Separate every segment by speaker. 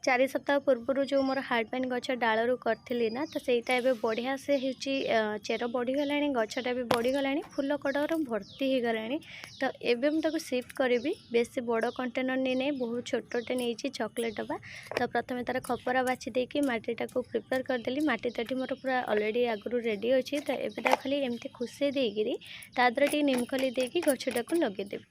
Speaker 1: 4 सप्ताह पूर्व जो मोर हार्डपाइन गछ डालू करी ना तो सहीटा ए बढ़िया से चेर बढ़ीगला गछटा भी बढ़ीगला फुल कड़र भर्ती हो गला। तो एबे मुझे सिफ्ट करी बेस बड़ कंटेनर नहीं बहुत छोटे नहीं चॉकलेट डब्बा। तो प्रथम तार खपरा बाछी देकी मटीटा को प्रिपेयर करदेली। मटीटा मोर पूरा अलरेडी आगु रेडी अच्छी। तो एबेटा खाली एमती खुसे देकरी तादर टी निमखली देकी गछटा को लगेदेवी।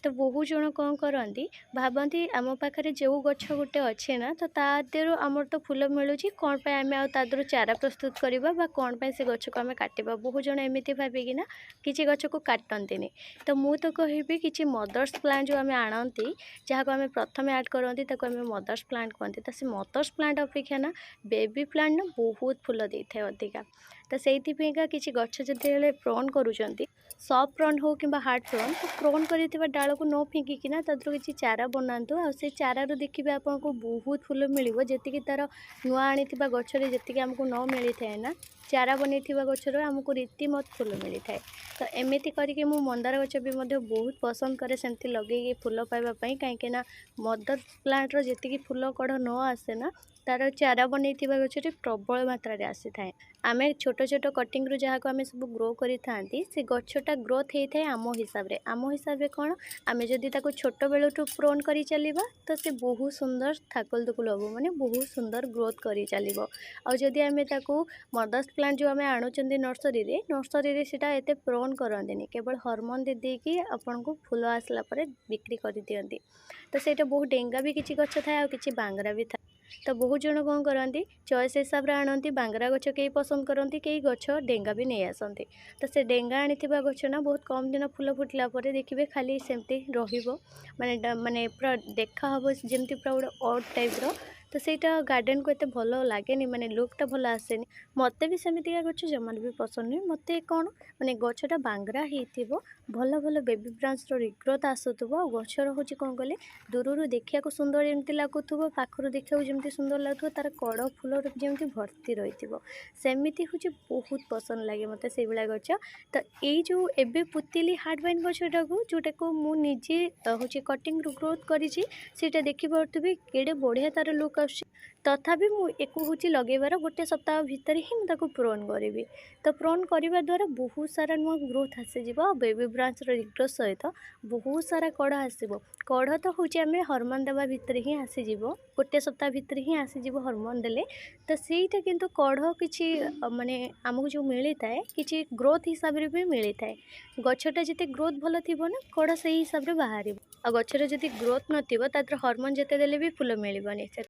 Speaker 1: तो बहुत जन कौन करती भावती आम पाखे जो गछ गोटे अच्छे ना तो तादर आमर तो फूल मिलूँ कौन पे आम आदर चारा प्रस्तुत करवा कौन पे से गछ को आम काटिबा। बहुत जन एमती भाविकिना किसी गछ को काटती। तो मु तो कहि कि मदर्स प्लांट जो आम आणती जहाँ को आम प्रथम ऐड करती मदर्स प्लांट कहते। तो से मदर्स प्लांट अपेक्षा ना बेबी प्लांट ना बहुत फूल दे था अधिका। तो से किसी गछ जो प्रोन करुँच सॉफ्ट प्रोन हो कि हार्ड प्रोन तो प्रोन कर डाल को न फिंगिकिना तादर किसी चारा बनातु आ से चारू देखिए आपको बहुत फूल मिल जी तार नुआ आनी गचर जी आमको न मिली थाए ना चारा बन गचर आमको रीतिमत फूल मिली थाए। तो एमती करके मु मंदार गच भी बहुत पसंद करे सेमती लगे फूल पाइबापी कहीं मदर प्लांट जी फूल कढ़ न आसे ना तार चारा बन गचर प्रबल मात्रा आसी थाए। आम छोट छोट कटिंग रू जहाँ को आम सब ग्रो करी से गछटा ग्रोथ होता है आम हिसाब से कौन आम जदि छोट बेलू प्रोन कर चलवा तो से बहुत सुंदर थाकल दुकुल हम माने बहुत सुंदर ग्रोथ कर चलो। आदि आम मदर्स प्लांट जो आम आणुचंदी नर्सरी से एत प्रोन करते केवल हॉर्मोन दे देकी आपन को फूल आसला पर बिक्री कर दियंती। तो सेटा बहुत डेंगा भी किसी गछ थाए कि बांगरा भी थाए। तो बहुत जन कौन करती चॉइस हिसाब से आणती बांगरा गछ कई पसंद करती कई गछ डेंगा भी नहीं आसती। तो से डेंगा आनी गछ ना बहुत कम दिन फूल फुटला देखिए खाली सेमती माने माने पूरा देखा हम जमी पूरा गोटे ऑड टाइप रो। तो सेटा गार्डन को एत भल लगे माने लुकटा भल आसेनी मत भी सेमती गछ जमान भी पसंद नहीं। मत कौन माने गछटा बांगरा हो भल भल बेबी ब्रांच रिग्रोथ आसुव गचर हूँ कौन कले दूर देखा सुंदर एमती लगुव पाखर देखा जमी सुंदर लगुव तार कड़ फूल जमी भर्ती रही सेमती हूँ बहुत पसंद लगे मत से भाया गच। तो ये जो एबे पुतिली हार्डपाइन गछटा को जोटा को मुझे हूँ कटिंग रू ग्रोथ करा देखिपे केड़े बढ़िया तार लुक आस। तथापि मुझे हूँ लगेबार गोटे सप्ताह भितर ही मुझे प्रोन करी। तो प्रोन करने द्वारा बहुत सारा नुआ ग्रोथ आसीज बेबी ब्रांच रिग्रोथ सहित बहुत सारा कड़ आसो। कड़ तो हूँ आम हॉर्मोन देवा भितर ही आसीज गोटे सप्ताह भितर ही आसीज हॉर्मोन देले। तो सहीटा किंतु कड़ किसी माने आमको जो मिलता है किसी ग्रोथ हिसाब से भी मिलता है। गछटा जिते ग्रोथ भल थी ना कड़ से हिसाब से बाहर आ गचर जब ग्रोथ नथिबो तादर हॉर्मोन जिते देले भी फूल मिलबनी।